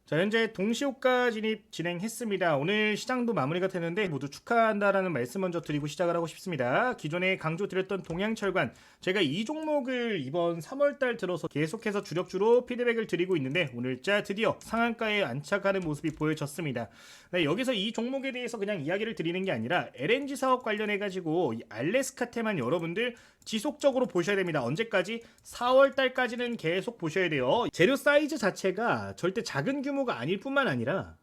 자, 현재 동시호가 진입 진행했습니다. 오늘 시장도 마무리가 되는데 모두 축하한다라는 말씀 먼저 드리고 시작을 하고 싶습니다. 기존에 강조드렸던 동양철관, 제가 이 종목을 이번 3월달 들어서 계속해서 주력주로 피드백을 드리고 있는데 오늘자 드디어 상한가에 안착하는 모습이 보여졌습니다. 네, 여기서 이 종목에 대해서 그냥 이야기를 드리는 게 아니라 LNG 사업 관련해가지고 이 알래스카테만 여러분들 지속적으로 보셔야 됩니다. 언제까지? 4월달까지는 계속 보셔야 돼요. 재료 사이즈 자체가 절대 작은 규모가 아닐 뿐만 아니라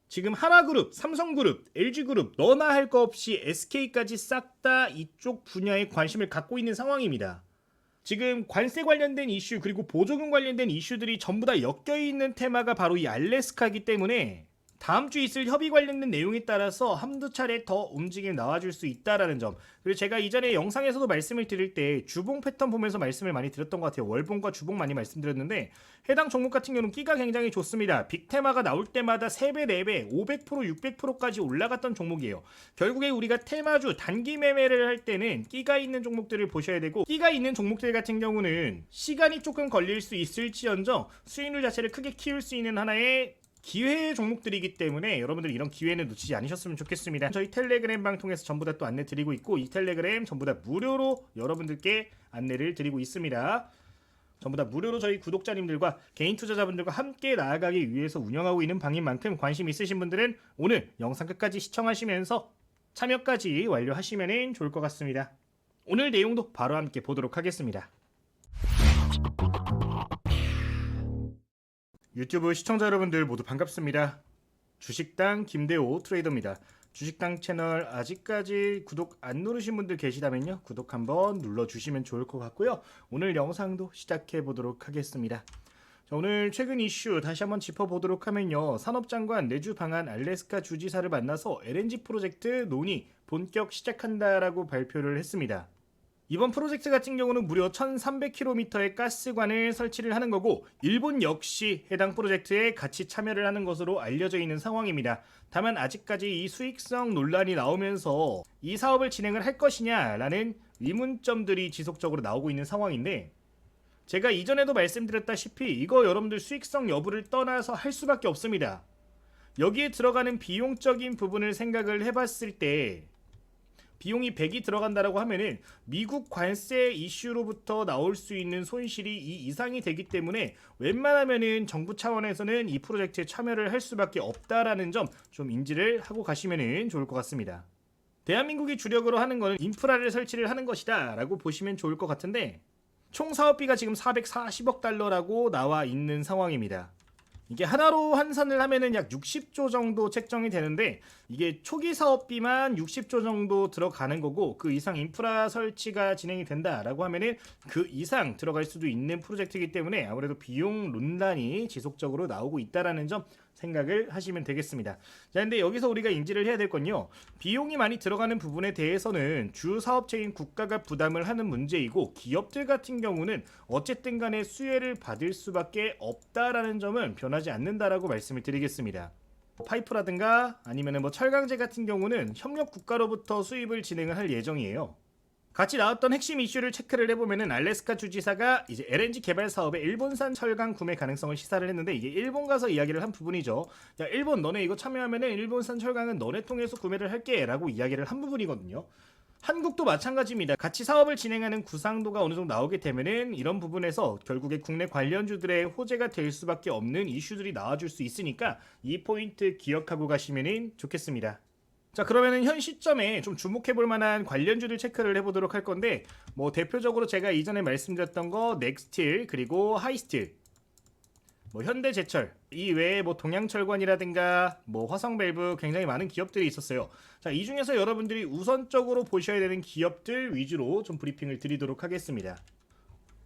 지금 하나그룹, 삼성그룹, LG그룹 너나 할 거 없이 SK까지 싹 다 이쪽 분야에 관심을 갖고 있는 상황입니다. 지금 관세 관련된 이슈 그리고 보조금 관련된 이슈들이 전부 다 엮여있는 테마가 바로 이 알래스카이기 때문에 다음 주 있을 협의 관련된 내용에 따라서 한두 차례 더 움직임이 나와줄 수 있다라는 점. 그리고 제가 이전에 영상에서도 말씀을 드릴 때 주봉 패턴 보면서 말씀을 많이 드렸던 것 같아요. 월봉과 주봉 많이 말씀드렸는데 해당 종목 같은 경우는 끼가 굉장히 좋습니다. 빅테마가 나올 때마다 3배, 4배, 500%, 600%까지 올라갔던 종목이에요. 결국에 우리가 테마주 단기 매매를 할 때는 끼가 있는 종목들을 보셔야 되고, 끼가 있는 종목들 같은 경우는 시간이 조금 걸릴 수 있을지언정 수익률 자체를 크게 키울 수 있는 하나의 기회 종목들이기 때문에 여러분들 이런 기회는 놓치지 않으셨으면 좋겠습니다. 저희 텔레그램 방 통해서 전부 다 또 안내 드리고 있고, 이 텔레그램 전부 다 무료로 여러분들께 안내를 드리고 있습니다. 전부 다 무료로 저희 구독자님들과 개인 투자자분들과 함께 나아가기 위해서 운영하고 있는 방인 만큼 관심 있으신 분들은 오늘 영상 끝까지 시청하시면서 참여까지 완료하시면 좋을 것 같습니다. 오늘 내용도 바로 함께 보도록 하겠습니다. 유튜브 시청자 여러분들 모두 반갑습니다. 주식당 김대호 트레이더입니다. 주식당 채널 아직까지 구독 안 누르신 분들 계시다면요, 구독 한번 눌러주시면 좋을 것 같고요. 오늘 영상도 시작해 보도록 하겠습니다. 자, 오늘 최근 이슈 다시 한번 짚어보도록 하면요, 산업장관 내주 방한 알래스카 주지사를 만나서 LNG 프로젝트 논의 본격 시작한다라고 발표를 했습니다. 이번 프로젝트 같은 경우는 무려 1300km의 가스관을 설치를 하는 거고, 일본 역시 해당 프로젝트에 같이 참여를 하는 것으로 알려져 있는 상황입니다. 다만 아직까지 이 수익성 논란이 나오면서 이 사업을 진행을 할 것이냐라는 의문점들이 지속적으로 나오고 있는 상황인데, 제가 이전에도 말씀드렸다시피 이거 여러분들 수익성 여부를 떠나서 할 수밖에 없습니다. 여기에 들어가는 비용적인 부분을 생각을 해봤을 때 비용이 100이 들어간다라고 하면은 미국 관세 이슈로부터 나올 수 있는 손실이 이 이상이 되기 때문에 웬만하면은 정부 차원에서는 이 프로젝트에 참여를 할 수밖에 없다라는 점 좀 인지를 하고 가시면은 좋을 것 같습니다. 대한민국이 주력으로 하는 거는 인프라를 설치를 하는 것이다 라고 보시면 좋을 것 같은데, 총 사업비가 지금 440억 달러라고 나와 있는 상황입니다. 이게 하나로 환산을 하면은 약 60조 정도 책정이 되는데, 이게 초기 사업비만 60조 정도 들어가는 거고, 그 이상 인프라 설치가 진행이 된다라고 하면은 그 이상 들어갈 수도 있는 프로젝트이기 때문에 아무래도 비용 논란이 지속적으로 나오고 있다라는 점 생각을 하시면 되겠습니다. 자, 근데 여기서 우리가 인지를 해야 될 건요, 비용이 많이 들어가는 부분에 대해서는 주 사업체인 국가가 부담을 하는 문제이고, 기업들 같은 경우는 어쨌든 간에 수혜를 받을 수밖에 없다라는 점은 변하지 않는다라고 말씀을 드리겠습니다. 파이프라든가 아니면 뭐 철강제 같은 경우는 협력 국가로부터 수입을 진행을 할 예정이에요. 같이 나왔던 핵심 이슈를 체크를 해보면은 알래스카 주지사가 이제 LNG 개발 사업에 일본산 철강 구매 가능성을 시사를 했는데, 이게 일본 가서 이야기를 한 부분이죠. 야, 일본 너네 이거 참여하면은 일본산 철강은 너네 통해서 구매를 할게 라고 이야기를 한 부분이거든요. 한국도 마찬가지입니다. 같이 사업을 진행하는 구상도가 어느 정도 나오게 되면은 이런 부분에서 결국에 국내 관련주들의 호재가 될 수밖에 없는 이슈들이 나와줄 수 있으니까 이 포인트 기억하고 가시면 좋겠습니다. 자, 그러면은 현 시점에 좀 주목해볼 만한 관련주들 체크를 해보도록 할 건데, 뭐 대표적으로 제가 이전에 말씀드렸던 거 넥스틸 그리고 하이스틸, 뭐 현대제철, 이 외에 뭐 동양철관이라든가 뭐 화성밸브, 굉장히 많은 기업들이 있었어요. 자, 이 중에서 여러분들이 우선적으로 보셔야 되는 기업들 위주로 좀 브리핑을 드리도록 하겠습니다.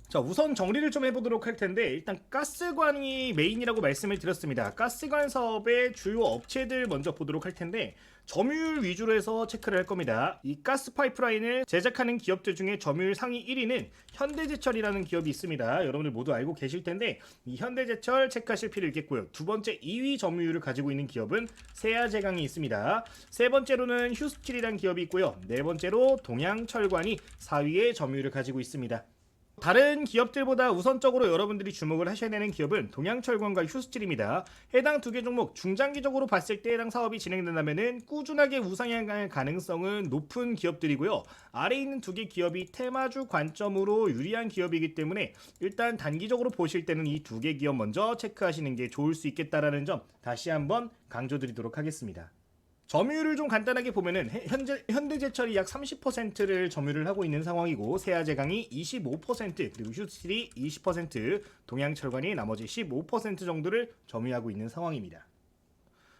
자, 우선 정리를 좀 해보도록 할 텐데, 일단 가스관이 메인이라고 말씀을 드렸습니다. 가스관 사업의 주요 업체들 먼저 보도록 할 텐데, 점유율 위주로 해서 체크를 할 겁니다. 이 가스 파이프라인을 제작하는 기업들 중에 점유율 상위 1위는 현대제철이라는 기업이 있습니다. 여러분들 모두 알고 계실 텐데 이 현대제철 체크하실 필요 있겠고요. 두 번째 2위 점유율을 가지고 있는 기업은 세아제강이 있습니다. 세 번째로는 휴스틸이라는 기업이 있고요. 네 번째로 동양철관이 4위의 점유율을 가지고 있습니다. 다른 기업들보다 우선적으로 여러분들이 주목을 하셔야 되는 기업은 동양철강과 휴스틸입니다. 해당 두 개 종목 중장기적으로 봤을 때 해당 사업이 진행된다면 꾸준하게 우상향할 가능성은 높은 기업들이고요. 아래에 있는 두 개 기업이 테마주 관점으로 유리한 기업이기 때문에 일단 단기적으로 보실 때는 이 두 개 기업 먼저 체크하시는 게 좋을 수 있겠다라는 점 다시 한번 강조드리도록 하겠습니다. 점유율을 좀 간단하게 보면은 현대제철이 약 30%를 점유를 하고 있는 상황이고 세아제강이 25% 그리고 휴스틸이 20% 동양철관이 나머지 15% 정도를 점유하고 있는 상황입니다.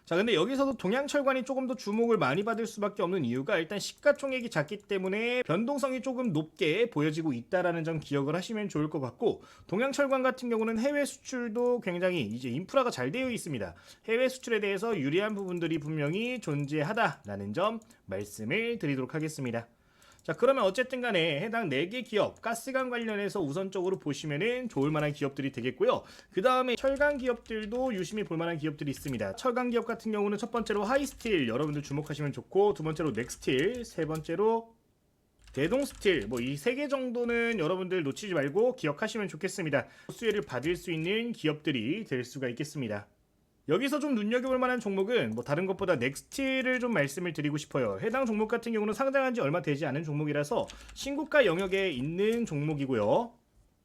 자, 근데 여기서도 동양철관이 조금 더 주목을 많이 받을 수밖에 없는 이유가 일단 시가총액이 작기 때문에 변동성이 조금 높게 보여지고 있다라는 점 기억을 하시면 좋을 것 같고, 동양철관 같은 경우는 해외 수출도 굉장히 이제 인프라가 잘 되어 있습니다. 해외 수출에 대해서 유리한 부분들이 분명히 존재하다라는 점 말씀을 드리도록 하겠습니다. 자, 그러면 어쨌든 간에 해당 4개 기업 가스관 관련해서 우선적으로 보시면은 좋을 만한 기업들이 되겠고요. 그 다음에 철강 기업들도 유심히 볼 만한 기업들이 있습니다. 철강 기업 같은 경우는 첫 번째로 하이스틸 여러분들 주목하시면 좋고, 두 번째로 넥스틸, 세 번째로 대동스틸, 뭐 이 3개 정도는 여러분들 놓치지 말고 기억하시면 좋겠습니다. 수혜를 받을 수 있는 기업들이 될 수가 있겠습니다. 여기서 좀 눈여겨볼 만한 종목은 뭐 다른 것보다 넥스틸을 좀 말씀을 드리고 싶어요. 해당 종목 같은 경우는 상장한 지 얼마 되지 않은 종목이라서 신고가 영역에 있는 종목이고요.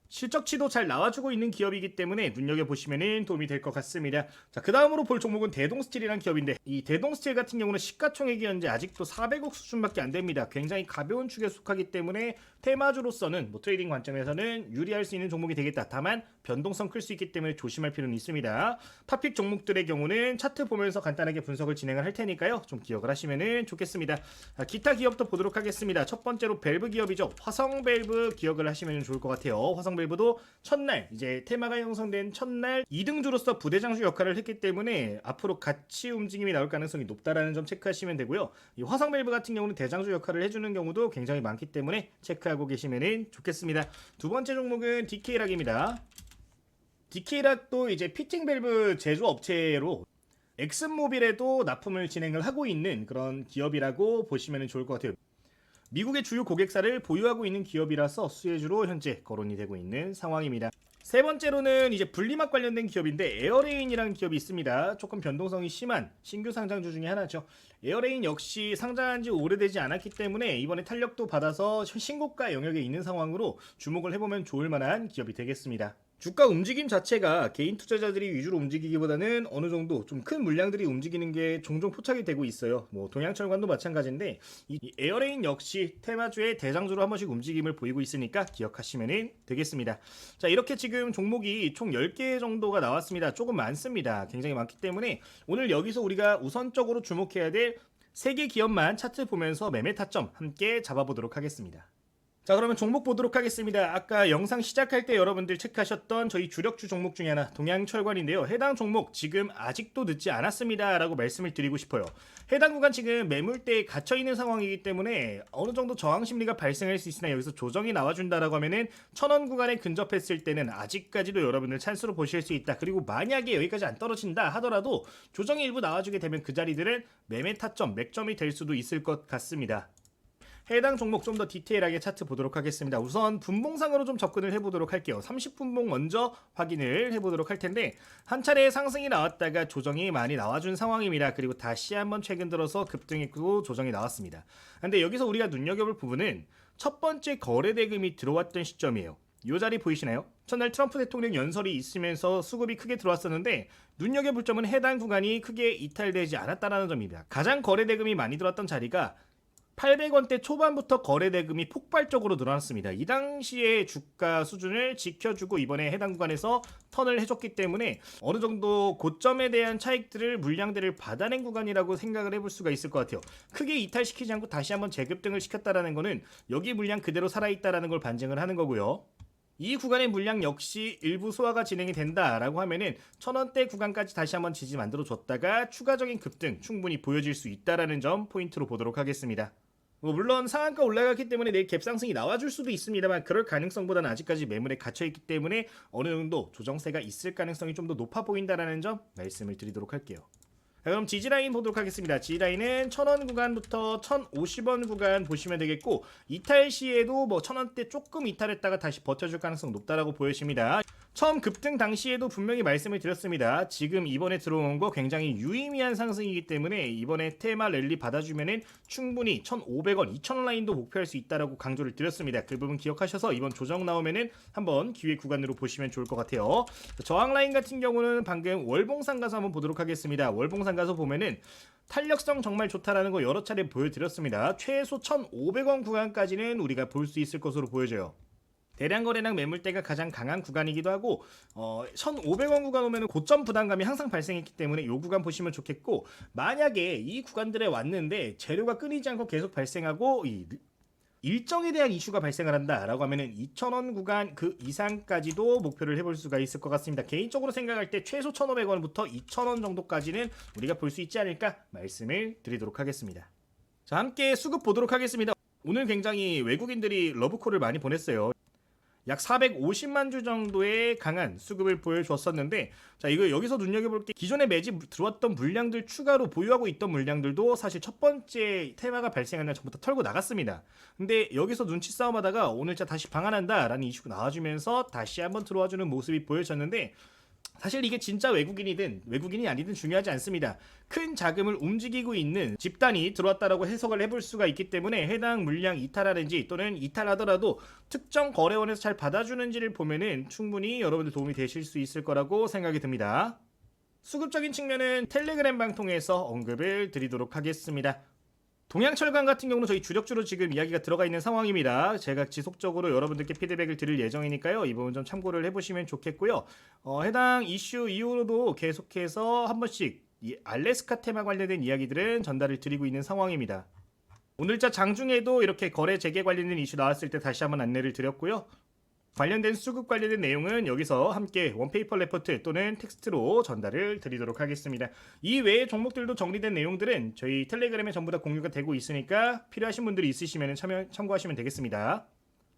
실적치도 잘 나와주고 있는 기업이기 때문에 눈여겨보시면 도움이 될 것 같습니다. 자, 그 다음으로 볼 종목은 대동스틸이라는 기업인데, 이 대동스틸 같은 경우는 시가총액이 현재 아직도 400억 수준밖에 안 됩니다. 굉장히 가벼운 축에 속하기 때문에 테마주로서는 뭐 트레이딩 관점에서는 유리할 수 있는 종목이 되겠다. 다만 변동성 클 수 있기 때문에 조심할 필요는 있습니다. 탑픽 종목들의 경우는 차트 보면서 간단하게 분석을 진행을 할 테니까요. 좀 기억을 하시면 좋겠습니다. 자, 기타 기업도 보도록 하겠습니다. 첫 번째로 밸브 기업이죠. 화성밸브 기억을 하시면 좋을 것 같아요. 화성밸브도 첫날 이제 테마가 형성된 첫날 2등주로서 부대장주 역할을 했기 때문에 앞으로 같이 움직임이 나올 가능성이 높다라는 점 체크하시면 되고요. 이 화성밸브 같은 경우는 대장주 역할을 해주는 경우도 굉장히 많기 때문에 체크하고 계시면 좋겠습니다. 두 번째 종목은 DK락입니다. DK락도 이제 피팅 밸브 제조 업체로 엑슨모빌에도 납품을 진행을 하고 있는 그런 기업이라고 보시면 좋을 것 같아요. 미국의 주요 고객사를 보유하고 있는 기업이라서 수혜주로 현재 거론이 되고 있는 상황입니다. 세 번째로는 이제 분리막 관련된 기업인데 에어레인이라는 기업이 있습니다. 조금 변동성이 심한 신규 상장주 중에 하나죠. 에어레인 역시 상장한 지 오래되지 않았기 때문에 이번에 탄력도 받아서 신고가 영역에 있는 상황으로 주목을 해보면 좋을 만한 기업이 되겠습니다. 주가 움직임 자체가 개인 투자자들이 위주로 움직이기보다는 어느 정도 좀 큰 물량들이 움직이는 게 종종 포착이 되고 있어요. 뭐 동양철관도 마찬가지인데 이 에어레인 역시 테마주의 대장주로 한 번씩 움직임을 보이고 있으니까 기억하시면 되겠습니다. 자, 이렇게 지금 종목이 총 10개 정도가 나왔습니다. 조금 많습니다. 굉장히 많기 때문에 오늘 여기서 우리가 우선적으로 주목해야 될 3개 기업만 차트 보면서 매매 타점 함께 잡아보도록 하겠습니다. 자, 그러면 종목 보도록 하겠습니다. 아까 영상 시작할 때 여러분들 체크하셨던 저희 주력주 종목 중에 하나 동양철관인데요. 해당 종목 지금 아직도 늦지 않았습니다 라고 말씀을 드리고 싶어요. 해당 구간 지금 매물대에 갇혀있는 상황이기 때문에 어느 정도 저항 심리가 발생할 수 있으나 여기서 조정이 나와준다라고 하면은 1000원 구간에 근접했을 때는 아직까지도 여러분들 찬스로 보실 수 있다. 그리고 만약에 여기까지 안 떨어진다 하더라도 조정이 일부 나와주게 되면 그 자리들은 매매 타점, 맥점이 될 수도 있을 것 같습니다. 해당 종목 좀 더 디테일하게 차트 보도록 하겠습니다. 우선 분봉상으로 좀 접근을 해보도록 할게요. 30분봉 먼저 확인을 해보도록 할 텐데, 한 차례 상승이 나왔다가 조정이 많이 나와준 상황입니다. 그리고 다시 한번 최근 들어서 급등했고 조정이 나왔습니다. 근데 여기서 우리가 눈여겨볼 부분은 첫 번째 거래 대금이 들어왔던 시점이에요. 이 자리 보이시나요? 첫날 트럼프 대통령 연설이 있으면서 수급이 크게 들어왔었는데 눈여겨볼 점은 해당 구간이 크게 이탈되지 않았다는 점입니다. 가장 거래 대금이 많이 들어왔던 자리가 800원대 초반부터 거래 대금이 폭발적으로 늘어났습니다. 이 당시의 주가 수준을 지켜주고 이번에 해당 구간에서 턴을 해줬기 때문에 어느 정도 고점에 대한 차익들을 물량들을 받아낸 구간이라고 생각을 해볼 수가 있을 것 같아요. 크게 이탈시키지 않고 다시 한번 재급등을 시켰다라는 거는 여기 물량 그대로 살아있다라는 걸 반증을 하는 거고요. 이 구간의 물량 역시 일부 소화가 진행이 된다라고 하면은 1000원대 구간까지 다시 한번 지지 만들어 줬다가 추가적인 급등 충분히 보여질 수 있다라는 점 포인트로 보도록 하겠습니다. 물론 상한가 올라갔기 때문에 내일 갭상승이 나와줄 수도 있습니다만 그럴 가능성보다는 아직까지 매물에 갇혀있기 때문에 어느 정도 조정세가 있을 가능성이 좀 더 높아 보인다라는 점 말씀을 드리도록 할게요. 자, 그럼 지지라인 보도록 하겠습니다. 지지라인은 1000원 구간부터 1050원 구간 보시면 되겠고, 이탈 시에도 뭐 1000원대 조금 이탈했다가 다시 버텨줄 가능성 높다라고 보여집니다. 처음 급등 당시에도 분명히 말씀을 드렸습니다. 지금 이번에 들어온 거 굉장히 유의미한 상승이기 때문에 이번에 테마 랠리 받아주면은 충분히 1500원, 2000원 라인도 목표할 수 있다라고 강조를 드렸습니다. 그 부분 기억하셔서 이번 조정 나오면은 한번 기회 구간으로 보시면 좋을 것 같아요. 저항 라인 같은 경우는 방금 월봉상 가서 한번 보도록 하겠습니다. 월봉상 가서 보면은 탄력성 정말 좋다라는 거 여러 차례 보여드렸습니다. 최소 1500원 구간까지는 우리가 볼 수 있을 것으로 보여져요. 대량 거래량 매물대가 가장 강한 구간이기도 하고 1500원 구간 오면 고점 부담감이 항상 발생했기 때문에 이 구간 보시면 좋겠고, 만약에 이 구간들에 왔는데 재료가 끊이지 않고 계속 발생하고 일정에 대한 이슈가 발생을 한다라고 하면은 2000원 구간 그 이상까지도 목표를 해볼 수가 있을 것 같습니다. 개인적으로 생각할 때 최소 1500원부터 2000원 정도까지는 우리가 볼 수 있지 않을까 말씀을 드리도록 하겠습니다. 자, 함께 수급 보도록 하겠습니다. 오늘 굉장히 외국인들이 러브콜을 많이 보냈어요. 약 450만 주 정도의 강한 수급을 보여줬었는데, 자, 이거 여기서 눈여겨볼 게 기존에 매집 들어왔던 물량들 추가로 보유하고 있던 물량들도 사실 첫 번째 테마가 발생한 날 전부터 털고 나갔습니다. 근데 여기서 눈치 싸움하다가 오늘자 다시 방한한다 라는 이슈가 나와주면서 다시 한번 들어와주는 모습이 보여졌는데, 사실 이게 진짜 외국인이든 외국인이 아니든 중요하지 않습니다. 큰 자금을 움직이고 있는 집단이 들어왔다라고 해석을 해볼 수가 있기 때문에 해당 물량 이탈하는지 또는 이탈하더라도 특정 거래원에서 잘 받아주는지를 보면은 충분히 여러분들 도움이 되실 수 있을 거라고 생각이 듭니다. 수급적인 측면은 텔레그램 방통에서 언급을 드리도록 하겠습니다. 동양철강 같은 경우는 저희 주력주로 지금 이야기가 들어가 있는 상황입니다. 제가 지속적으로 여러분들께 피드백을 드릴 예정이니까요. 이 부분 좀 참고를 해보시면 좋겠고요. 해당 이슈 이후로도 계속해서 한 번씩 이 알래스카 테마 관련된 이야기들은 전달을 드리고 있는 상황입니다. 오늘자 장중에도 이렇게 거래 재개 관련된 이슈 나왔을 때 다시 한번 안내를 드렸고요. 관련된 수급 관련된 내용은 여기서 함께 원페이퍼 레포트 또는 텍스트로 전달을 드리도록 하겠습니다. 이 외의 종목들도 정리된 내용들은 저희 텔레그램에 전부 다 공유가 되고 있으니까 필요하신 분들이 있으시면 참고하시면 되겠습니다.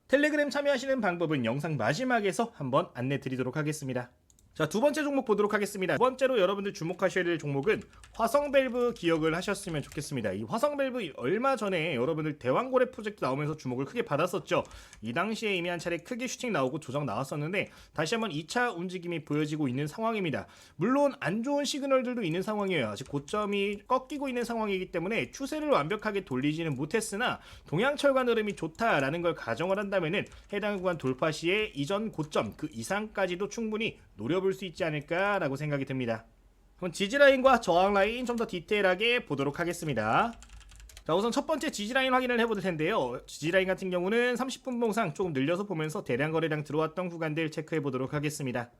텔레그램 참여하시는 방법은 영상 마지막에서 한번 안내 드리도록 하겠습니다. 자, 두 번째 종목 보도록 하겠습니다. 두 번째로 여러분들 주목하셔야 될 종목은 화성밸브 기억을 하셨으면 좋겠습니다. 이 화성밸브 얼마 전에 여러분들 대왕고래 프로젝트 나오면서 주목을 크게 받았었죠. 이 당시에 이미 한 차례 크게 슈팅 나오고 조정 나왔었는데 다시 한번 2차 움직임이 보여지고 있는 상황입니다. 물론 안 좋은 시그널들도 있는 상황이에요. 아직 고점이 꺾이고 있는 상황이기 때문에 추세를 완벽하게 돌리지는 못했으나 동양철관 흐름이 좋다라는 걸 가정을 한다면은 해당 구간 돌파 시에 이전 고점 그 이상까지도 충분히 노려볼 수 있지 않을까라고 생각이 듭니다. 그럼 지지라인과 저항라인 좀 더 디테일하게 보도록 하겠습니다. 자, 우선 첫 번째 지지라인 확인을 해볼 텐데요. 지지라인 같은 경우는 30분 봉상 조금 늘려서 보면서 대량 거래량 들어왔던 구간들 체크해 보도록 하겠습니다.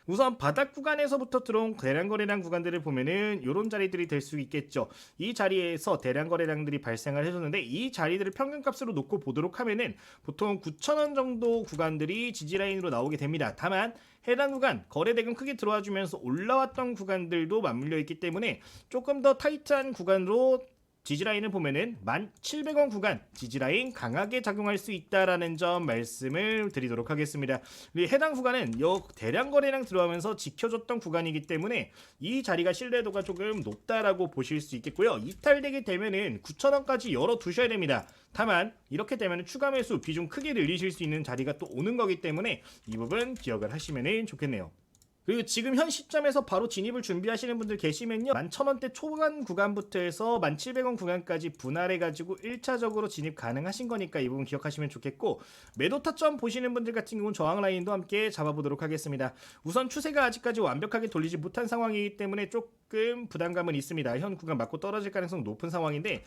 우선 바닥 구간에서부터 들어온 대량 거래량 구간들을 보면은 이런 자리들이 될 수 있겠죠. 이 자리에서 대량 거래량들이 발생을 해줬는데 이 자리들을 평균값으로 놓고 보도록 하면은 보통 9,000원 정도 구간들이 지지라인으로 나오게 됩니다. 다만 해당 구간 거래대금 크게 들어와 주면서 올라왔던 구간들도 맞물려 있기 때문에 조금 더 타이트한 구간으로 지지라인을 보면은 1700원 구간 지지라인 강하게 작용할 수 있다라는 점 말씀을 드리도록 하겠습니다. 해당 구간은 대량 거래량 들어가면서 지켜줬던 구간이기 때문에 이 자리가 신뢰도가 조금 높다라고 보실 수 있겠고요. 이탈되게 되면은 9,000원까지 열어두셔야 됩니다. 다만 이렇게 되면 추가 매수 비중 크게 늘리실 수 있는 자리가 또 오는 거기 때문에 이 부분 기억을 하시면 좋겠네요. 그리고 지금 현 시점에서 바로 진입을 준비하시는 분들 계시면요, 11,000원대 초반 구간부터 해서 1,700원 구간까지 분할해가지고 1차적으로 진입 가능하신 거니까 이 부분 기억하시면 좋겠고, 매도 타점 보시는 분들 같은 경우는 저항 라인도 함께 잡아보도록 하겠습니다. 우선 추세가 아직까지 완벽하게 돌리지 못한 상황이기 때문에 조금 부담감은 있습니다. 현 구간 맞고 떨어질 가능성 높은 상황인데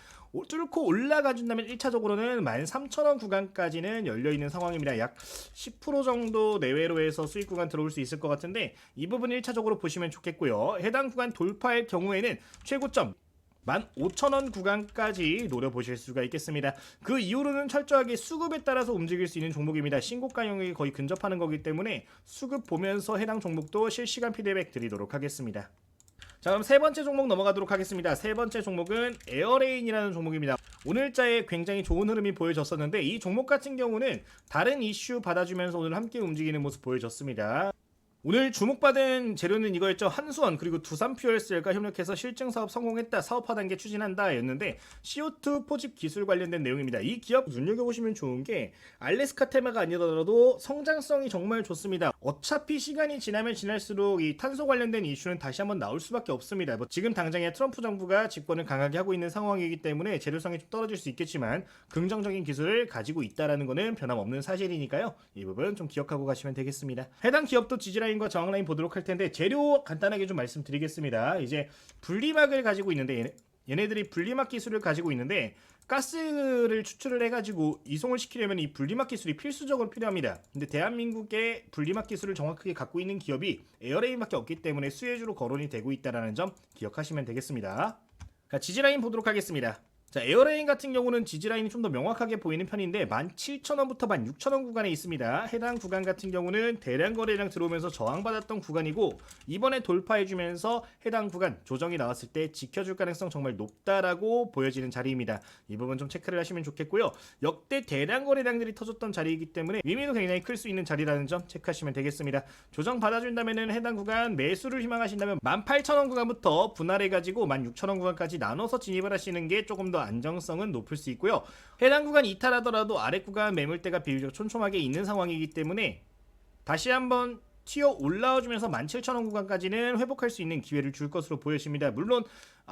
뚫고 올라가 준다면 1차적으로는 13,000원 구간까지는 열려있는 상황입니다. 약 10% 정도 내외로 해서 수익 구간 들어올 수 있을 것 같은데 이 부분 1차적으로 보시면 좋겠고요. 해당 구간 돌파할 경우에는 최고점 15,000원 구간까지 노려보실 수가 있겠습니다. 그 이후로는 철저하게 수급에 따라서 움직일 수 있는 종목입니다. 신고가 영역이 거의 근접하는 거기 때문에 수급 보면서 해당 종목도 실시간 피드백 드리도록 하겠습니다. 자, 그럼 세 번째 종목 넘어가도록 하겠습니다. 세 번째 종목은 에어레인이라는 종목입니다. 오늘자에 굉장히 좋은 흐름이 보여졌었는데 이 종목 같은 경우는 다른 이슈 받아주면서 오늘 함께 움직이는 모습 보여줬습니다. 오늘 주목받은 재료는 이거였죠. 한수원 그리고 두산퓨얼셀과 협력해서 실증 사업 성공했다. 사업화 단계 추진한다 였는데 CO2 포집 기술 관련된 내용입니다. 이 기업 눈여겨보시면 좋은 게 알래스카 테마가 아니더라도 성장성이 정말 좋습니다. 어차피 시간이 지나면 지날수록 이 탄소 관련된 이슈는 다시 한번 나올 수밖에 없습니다. 뭐 지금 당장에 트럼프 정부가 집권을 강하게 하고 있는 상황이기 때문에 재료성이 좀 떨어질 수 있겠지만 긍정적인 기술을 가지고 있다라는 것은 변함없는 사실이니까요. 이 부분 좀 기억하고 가시면 되겠습니다. 해당 기업도 지지라인과 저항라인 보도록 할 텐데 재료 간단하게 좀 말씀드리겠습니다. 이제 분리막을 가지고 있는데 얘네들이 분리막 기술을 가지고 있는데 가스를 추출을 해가지고 이송을 시키려면 이 분리막 기술이 필수적으로 필요합니다. 근데 대한민국의 분리막 기술을 정확하게 갖고 있는 기업이 에어레인밖에 없기 때문에 수혜주로 거론이 되고 있다는 점 기억하시면 되겠습니다. 자, 지지라인 보도록 하겠습니다. 자, 에어레인 같은 경우는 지지라인이 좀 더 명확하게 보이는 편인데 17,000원부터 16,000원 구간에 있습니다. 해당 구간 같은 경우는 대량 거래량 들어오면서 저항받았던 구간이고 이번에 돌파해주면서 해당 구간 조정이 나왔을 때 지켜줄 가능성 정말 높다라고 보여지는 자리입니다. 이 부분 좀 체크를 하시면 좋겠고요. 역대 대량 거래량들이 터졌던 자리이기 때문에 의미도 굉장히 클 수 있는 자리라는 점 체크하시면 되겠습니다. 조정 받아준다면 해당 구간 매수를 희망하신다면 18,000원 구간부터 분할해가지고 16,000원 구간까지 나눠서 진입을 하시는 게 조금 더 안정성은 높을 수 있고요. 해당 구간 이탈하더라도 아래 구간 매물대가 비교적 촘촘하게 있는 상황이기 때문에 다시 한번 튀어 올라와주면서 17,000원 구간까지는 회복할 수 있는 기회를 줄 것으로 보여집니다. 물론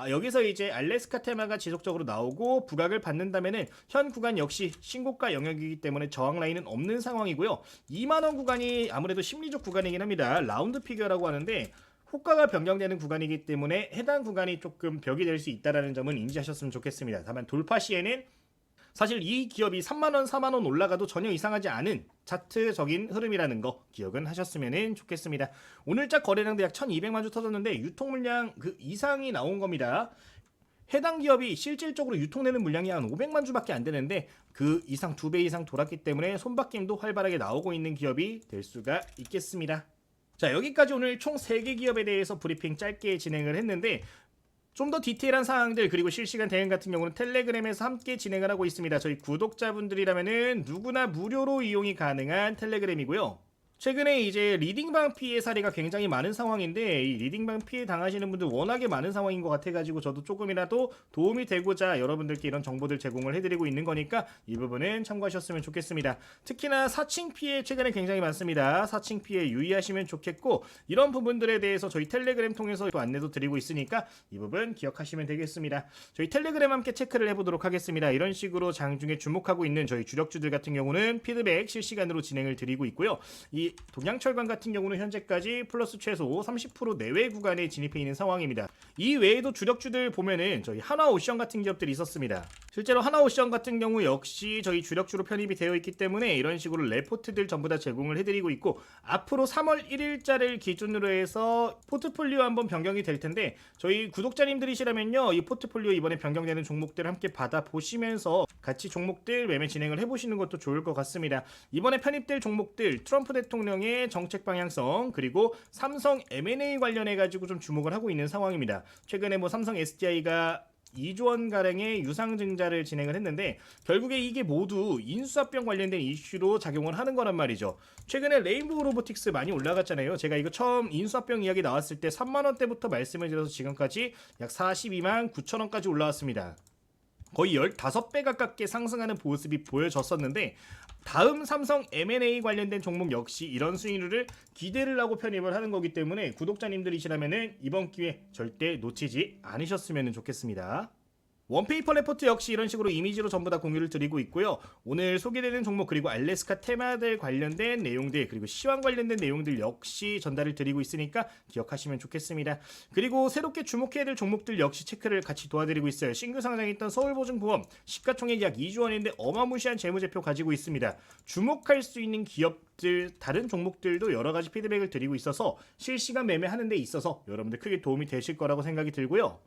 여기서 이제 알래스카 테마가 지속적으로 나오고 부각을 받는다면은 현 구간 역시 신고가 영역이기 때문에 저항 라인은 없는 상황이고요. 2만원 구간이 아무래도 심리적 구간이긴 합니다. 라운드 피겨라고 하는데 호가가 변경되는 구간이기 때문에 해당 구간이 조금 벽이 될 수 있다는 점은 인지하셨으면 좋겠습니다. 다만 돌파 시에는 사실 이 기업이 3만원, 4만원 올라가도 전혀 이상하지 않은 차트적인 흐름이라는 거 기억은 하셨으면 좋겠습니다. 오늘자 거래량도 약 1200만 주 터졌는데 유통 물량 그 이상이 나온 겁니다. 해당 기업이 실질적으로 유통되는 물량이 한 500만 주밖에 안 되는데 그 이상 2배 이상 돌았기 때문에 손바뀜도 활발하게 나오고 있는 기업이 될 수가 있겠습니다. 자, 여기까지 오늘 총 3개 기업에 대해서 브리핑 짧게 진행을 했는데 좀 더 디테일한 사항들 그리고 실시간 대응 같은 경우는 텔레그램에서 함께 진행을 하고 있습니다. 저희 구독자분들이라면은 누구나 무료로 이용이 가능한 텔레그램이고요. 최근에 이제 리딩방 피해 사례가 굉장히 많은 상황인데 이 리딩방 피해 당하시는 분들 워낙에 많은 상황인 것 같아가지고 저도 조금이라도 도움이 되고자 여러분들께 이런 정보들 제공을 해드리고 있는 거니까 이 부분은 참고하셨으면 좋겠습니다. 특히나 사칭 피해 최근에 굉장히 많습니다. 사칭 피해 유의하시면 좋겠고 이런 부분들에 대해서 저희 텔레그램 통해서 또 안내도 드리고 있으니까 이 부분 기억하시면 되겠습니다. 저희 텔레그램 함께 체크를 해보도록 하겠습니다. 이런 식으로 장중에 주목하고 있는 저희 주력주들 같은 경우는 피드백 실시간으로 진행을 드리고 있고요. 이 동양철강 같은 경우는 현재까지 플러스 최소 30% 내외 구간에 진입해 있는 상황입니다. 이 외에도 주력주들 보면은 저희 하나오션 같은 기업들이 있었습니다. 실제로 하나오션 같은 경우 역시 저희 주력주로 편입이 되어 있기 때문에 이런 식으로 레포트들 전부 다 제공을 해드리고 있고 앞으로 3월 1일자를 기준으로 해서 포트폴리오 한번 변경이 될 텐데 저희 구독자님들이시라면요 이 포트폴리오 이번에 변경되는 종목들 함께 받아보시면서 같이 종목들 매매 진행을 해보시는 것도 좋을 것 같습니다. 이번에 편입될 종목들 트럼프 대통령의 정책 방향성 그리고 삼성 M&A 관련해 가지고 좀 주목을 하고 있는 상황입니다. 최근에 뭐 삼성 SDI가 2조 원 가량의 유상증자를 진행을 했는데 결국에 이게 모두 인수합병 관련된 이슈로 작용을 하는 거란 말이죠. 최근에 레인보우 로보틱스 많이 올라갔잖아요. 제가 이거 처음 인수합병 이야기 나왔을 때 3만 원대부터 말씀을 드려서 지금까지 약 42만 9천 원까지 올라왔습니다. 거의 15배 가깝게 상승하는 모습이 보여졌었는데 다음 삼성 M&A 관련된 종목 역시 이런 수익률을 기대를 하고 편입을 하는 거기 때문에 구독자님들이시라면 이번 기회 절대 놓치지 않으셨으면 좋겠습니다. 원페이퍼 레포트 역시 이런 식으로 이미지로 전부 다 공유를 드리고 있고요. 오늘 소개되는 종목 그리고 알래스카 테마들 관련된 내용들 그리고 시황 관련된 내용들 역시 전달을 드리고 있으니까 기억하시면 좋겠습니다. 그리고 새롭게 주목해야 될 종목들 역시 체크를 같이 도와드리고 있어요. 신규 상장했던 서울보증보험 시가총액 약 2조 원인데 어마무시한 재무제표 가지고 있습니다. 주목할 수 있는 기업들 다른 종목들도 여러 가지 피드백을 드리고 있어서 실시간 매매하는 데 있어서 여러분들 크게 도움이 되실 거라고 생각이 들고요.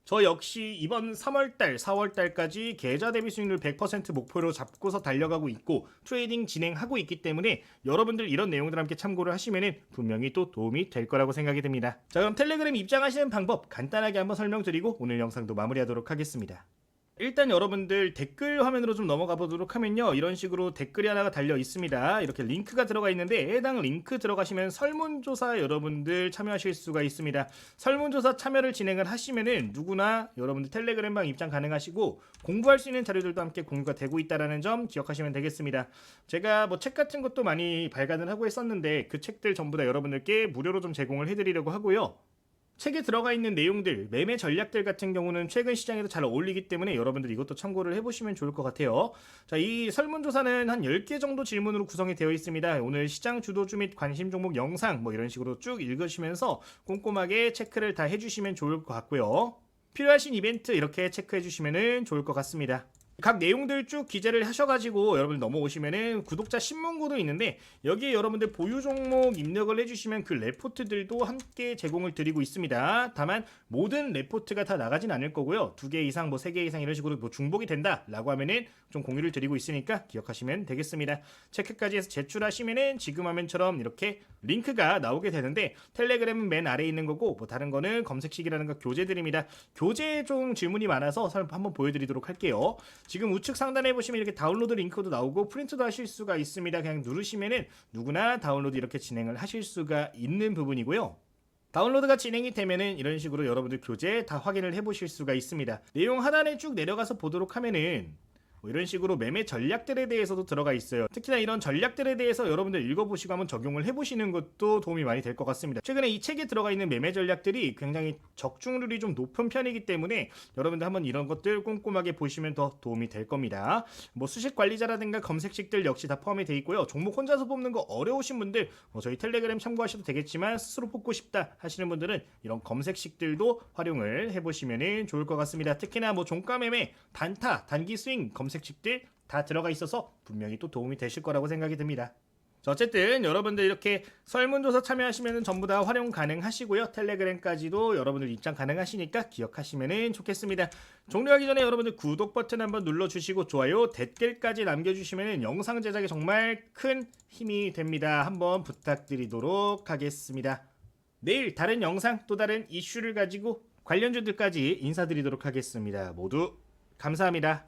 저 역시 이번 3월달, 4월달까지 계좌 대비 수익률 100% 목표로 잡고서 달려가고 있고 트레이딩 진행하고 있기 때문에 여러분들 이런 내용들 함께 참고를 하시면 분명히 또 도움이 될 거라고 생각이 듭니다. 자, 그럼 텔레그램 입장하시는 방법 간단하게 한번 설명드리고 오늘 영상도 마무리하도록 하겠습니다. 일단 여러분들 댓글 화면으로 좀 넘어가 보도록 하면요, 이런 식으로 댓글이 하나가 달려 있습니다. 이렇게 링크가 들어가 있는데 해당 링크 들어가시면 설문조사 여러분들 참여하실 수가 있습니다. 설문조사 참여를 진행을 하시면은 누구나 여러분들 텔레그램방 입장 가능하시고 공부할 수 있는 자료들도 함께 공유가 되고 있다는 점 기억하시면 되겠습니다. 제가 뭐 책 같은 것도 많이 발간을 하고 했었는데 그 책들 전부 다 여러분들께 무료로 좀 제공을 해드리려고 하고요. 책에 들어가 있는 내용들, 매매 전략들 같은 경우는 최근 시장에도 잘 어울리기 때문에 여러분들 이것도 참고를 해보시면 좋을 것 같아요. 자, 이 설문조사는 한 10개 정도 질문으로 구성이 되어 있습니다. 오늘 시장 주도주 및 관심 종목 영상 뭐 이런 식으로 쭉 읽으시면서 꼼꼼하게 체크를 다 해주시면 좋을 것 같고요. 필요하신 이벤트 이렇게 체크해 주시면 좋을 것 같습니다. 각 내용들 쭉 기재를 하셔가지고 여러분 넘어오시면은 구독자 신문고도 있는데 여기에 여러분들 보유 종목 입력을 해주시면 그 레포트들도 함께 제공을 드리고 있습니다. 다만 모든 레포트가 다 나가진 않을 거고요. 2개 이상 뭐 3개 이상 이런 식으로 뭐 중복이 된다 라고 하면은 좀 공유를 드리고 있으니까 기억하시면 되겠습니다. 체크까지 해서 제출하시면은 지금 화면처럼 이렇게 링크가 나오게 되는데 텔레그램은 맨 아래에 있는 거고 뭐 다른 거는 검색식이라는 거 교재들입니다. 교재에 좀 질문이 많아서 한번 보여드리도록 할게요. 지금 우측 상단에 보시면 이렇게 다운로드 링크도 나오고 프린트도 하실 수가 있습니다. 그냥 누르시면은 누구나 다운로드 이렇게 진행을 하실 수가 있는 부분이고요. 다운로드가 진행이 되면은 이런 식으로 여러분들 교재 다 확인을 해보실 수가 있습니다. 내용 하단에 쭉 내려가서 보도록 하면은 뭐 이런 식으로 매매 전략들에 대해서도 들어가 있어요. 특히나 이런 전략들에 대해서 여러분들 읽어보시고 한번 적용을 해보시는 것도 도움이 많이 될 것 같습니다. 최근에 이 책에 들어가 있는 매매 전략들이 굉장히 적중률이 좀 높은 편이기 때문에 여러분들 한번 이런 것들 꼼꼼하게 보시면 더 도움이 될 겁니다. 뭐 수식 관리자라든가 검색식들 역시 다 포함이 되어 있고요. 종목 혼자서 뽑는 거 어려우신 분들 저희 텔레그램 참고하셔도 되겠지만 스스로 뽑고 싶다 하시는 분들은 이런 검색식들도 활용을 해보시면 좋을 것 같습니다. 특히나 뭐 종가 매매, 단타, 단기 스윙 검색식들 다 들어가 있어서 분명히 또 도움이 되실 거라고 생각이 듭니다. 자, 어쨌든 여러분들 이렇게 설문조사 참여하시면 전부 다 활용 가능하시고요. 텔레그램까지도 여러분들 입장 가능하시니까 기억하시면 좋겠습니다. 종료하기 전에 여러분들 구독 버튼 한번 눌러주시고 좋아요, 댓글까지 남겨주시면 영상 제작에 정말 큰 힘이 됩니다. 한번 부탁드리도록 하겠습니다. 내일 다른 영상 또 다른 이슈를 가지고 관련주들까지 인사드리도록 하겠습니다. 모두 감사합니다.